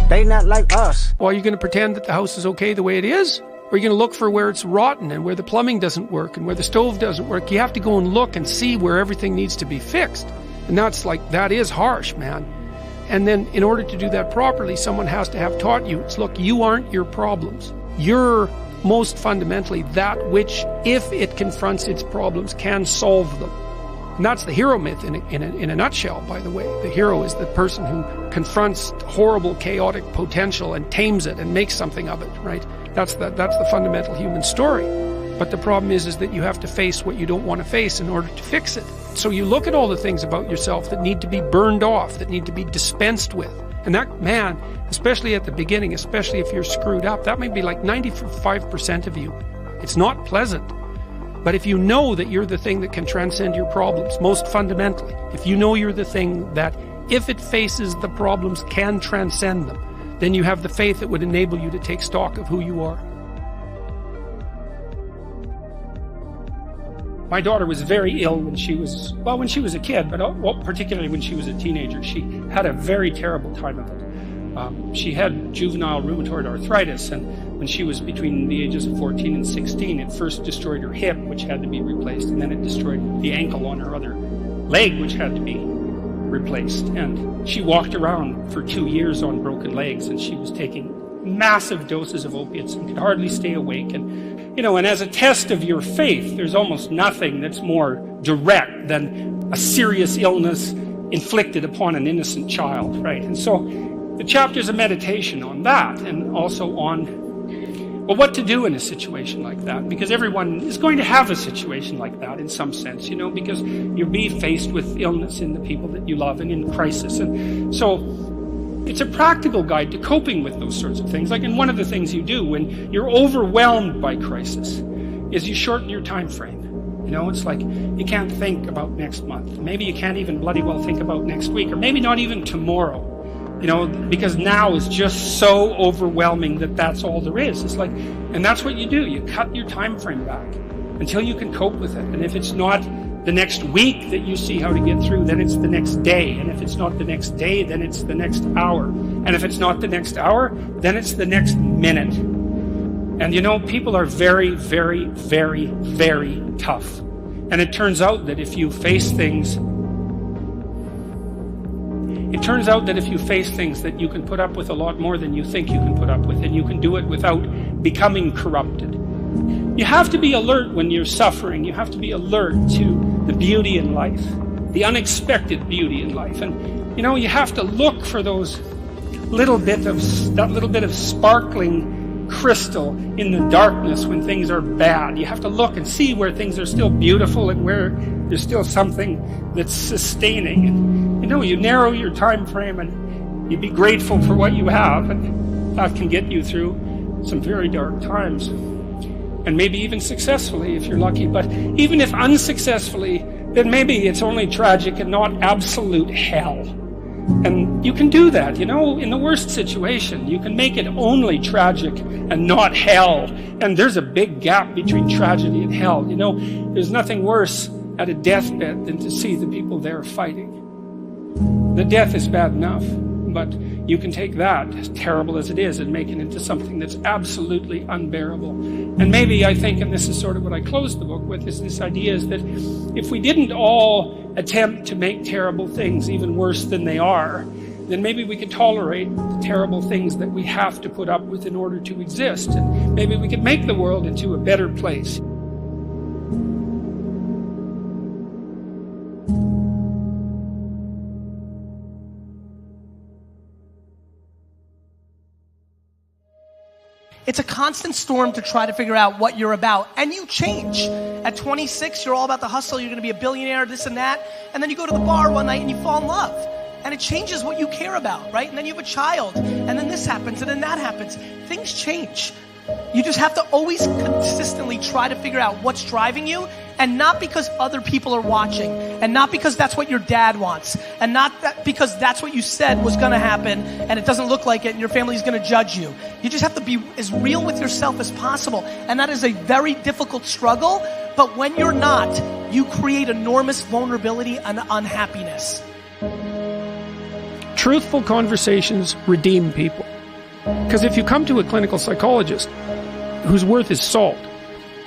They not like us. Well, are you going to pretend that the house is okay the way it is? Or are you going to look for where it's rotten and where the plumbing doesn't work and where the stove doesn't work? You have to go and look and see where everything needs to be fixed. And that is harsh, man. And then in order to do that properly, someone has to have taught you, look, you aren't your problems. You're most fundamentally that which, if it confronts its problems, can solve them. And that's the hero myth in a nutshell, by the way. The hero is the person who confronts horrible, chaotic potential and tames it and makes something of it, right? That's the fundamental human story. But the problem is that you have to face what you don't want to face in order to fix it. So you look at all the things about yourself that need to be burned off, that need to be dispensed with. And that, man, especially at the beginning, especially if you're screwed up, that might be like 95% of you. It's not pleasant. But if you know that you're the thing that can transcend your problems, most fundamentally, if you know you're the thing that, if it faces the problems, can transcend them, then you have the faith that would enable you to take stock of who you are. My daughter was very ill when she was a kid, but particularly when she was a teenager. She had a very terrible time of it. She had juvenile rheumatoid arthritis, and when she was between the ages of 14 and 16, it first destroyed her hip, which had to be replaced, and then it destroyed the ankle on her other leg, which had to be replaced. And she walked around for 2 years on broken legs, and she was taking massive doses of opiates and could hardly stay awake. And as a test of your faith, there's almost nothing that's more direct than a serious illness inflicted upon an innocent child, right? And so the chapter's a meditation on that, and also on, what to do in a situation like that, because everyone is going to have a situation like that in some sense, because you'll be faced with illness in the people that you love and in crisis. And so it's a practical guide to coping with those sorts of things. And one of the things you do when you're overwhelmed by crisis is you shorten your time frame. It's like you can't think about next month. Maybe you can't even bloody well think about next week, or maybe not even tomorrow. Because now is just so overwhelming that that's all there is. It's like, and that's what you do. You cut your time frame back until you can cope with it. And if it's not the next week that you see how to get through, then it's the next day. And if it's not the next day, then it's the next hour. And if it's not the next hour, then it's the next minute. And people are very, very, very, very tough. And it turns out that if you face things that you can put up with a lot more than you think you can put up with, and you can do it without becoming corrupted. You have to be alert when you're suffering. You have to be alert to the beauty in life, the unexpected beauty in life. And you have to look for that little bit of sparkling crystal in the darkness when things are bad. You have to look and see where things are still beautiful and where there's still something that's sustaining. And you narrow your time frame and you be grateful for what you have, and that can get you through some very dark times. And maybe even successfully if you're lucky. But even if unsuccessfully, then maybe it's only tragic and not absolute hell. And you can do that, in the worst situation. You can make it only tragic and not hell. And there's a big gap between tragedy and hell. There's nothing worse at a deathbed than to see the people there fighting. The death is bad enough, but you can take that, as terrible as it is, and make it into something that's absolutely unbearable. And maybe I think, and this is sort of what I closed the book with, is this idea is that if we didn't all attempt to make terrible things even worse than they are, then maybe we could tolerate the terrible things that we have to put up with in order to exist. And maybe we could make the world into a better place. It's a constant storm to try to figure out what you're about. And you change. At 26, you're all about the hustle. You're going to be a billionaire, this and that. And then you go to the bar one night and you fall in love. And it changes what you care about, right? And then you have a child. And then this happens and then that happens. Things change. You just have to always consistently try to figure out what's driving you, and not because other people are watching, and not because that's what your dad wants, and not because that's what you said was going to happen and it doesn't look like it and your family's going to judge you. You just have to be as real with yourself as possible, and that is a very difficult struggle, but when you're not, you create enormous vulnerability and unhappiness. Truthful conversations redeem people. Because if you come to a clinical psychologist whose worth is salt,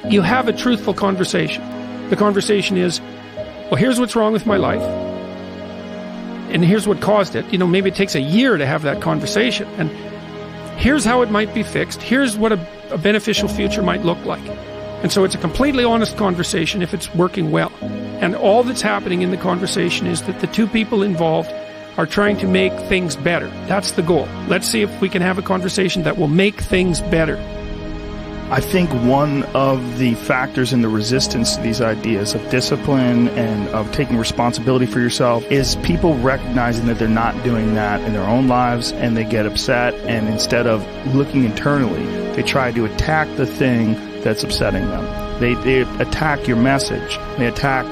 you have a truthful conversation. The conversation is, well, here's what's wrong with my life, and here's what caused it. Maybe it takes a year to have that conversation, and here's how it might be fixed. Here's what a beneficial future might look like. And so it's a completely honest conversation if it's working well. And all that's happening in the conversation is that the two people involved are trying to make things better. That's the goal. Let's see if we can have a conversation that will make things better. I think one of the factors in the resistance to these ideas of discipline and of taking responsibility for yourself is people recognizing that they're not doing that in their own lives, and they get upset, and instead of looking internally, they try to attack the thing that's upsetting them. They attack your message. They attack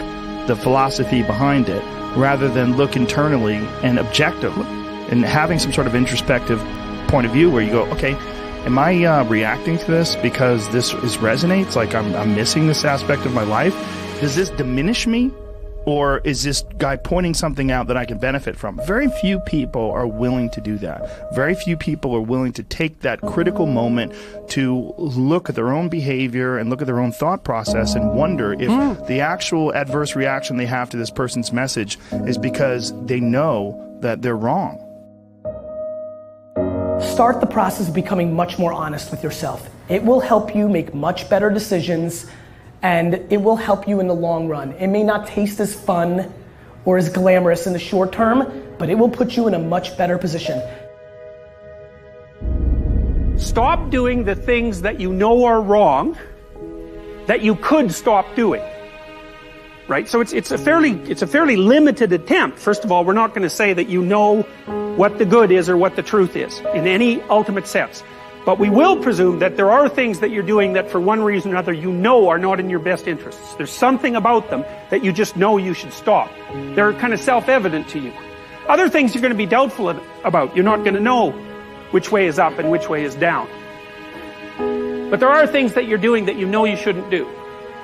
the philosophy behind it rather than look internally and objectively and having some sort of introspective point of view where you go, okay, am I reacting to this because this resonates? Like I'm missing this aspect of my life? Does this diminish me? Or is this guy pointing something out that I can benefit from? Very few people are willing to do that. Very few people are willing to take that critical moment to look at their own behavior and look at their own thought process and wonder if the actual adverse reaction they have to this person's message is because they know that they're wrong. Start the process of becoming much more honest with yourself. It will help you make much better decisions, and it will help you in the long run. It may not taste as fun or as glamorous in the short term, but it will put you in a much better position. Stop doing the things that you know are wrong that you could stop doing. Right? So it's a fairly limited attempt. First of all, we're not going to say that you know what the good is or what the truth is in any ultimate sense. But we will presume that there are things that you're doing that for one reason or another you know are not in your best interests. There's something about them that you just know you should stop. They're kind of self-evident to you. Other things you're going to be doubtful about. You're not going to know which way is up and which way is down. But there are things that you're doing that you know you shouldn't do.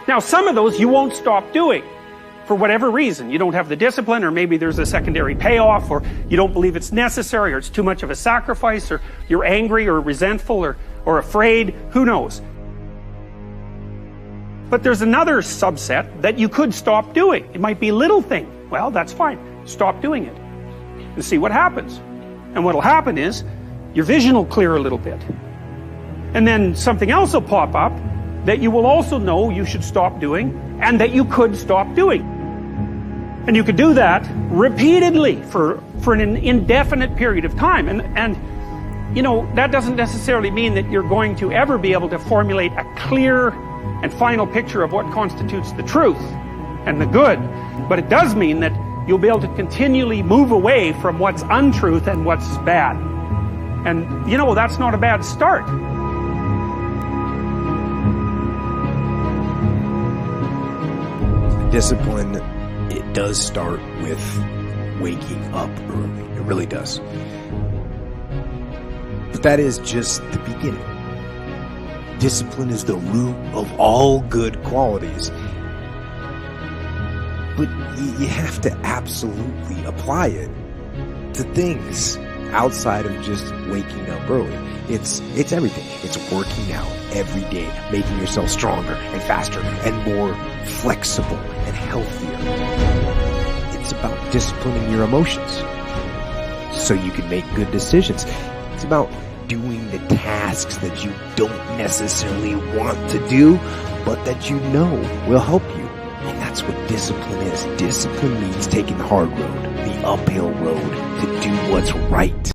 Now, some of those you won't stop doing for whatever reason. You don't have the discipline, or maybe there's a secondary payoff, or you don't believe it's necessary, or it's too much of a sacrifice, or you're angry or resentful or afraid. Who knows? But there's another subset that you could stop doing. It might be a little thing. Well, that's fine. Stop doing it and see what happens. And what'll happen is your vision will clear a little bit. And then something else will pop up that you will also know you should stop doing and that you could stop doing. And you could do that repeatedly for an indefinite period of time. And you know, that doesn't necessarily mean that you're going to ever be able to formulate a clear and final picture of what constitutes the truth and the good. But it does mean that you'll be able to continually move away from what's untruth and what's bad. And you know, that's not a bad start. Discipline, it does start with waking up early. It really does. But that is just the beginning. Discipline is the root of all good qualities. But you have to absolutely apply it to things outside of just waking up early. It's everything. It's working out every day, making yourself stronger and faster and more flexible and healthier. It's about disciplining your emotions so you can make good decisions. It's about doing the tasks that you don't necessarily want to do, but that you know will help you. And that's what discipline is. Discipline means taking the hard road, the uphill road, to do what's right.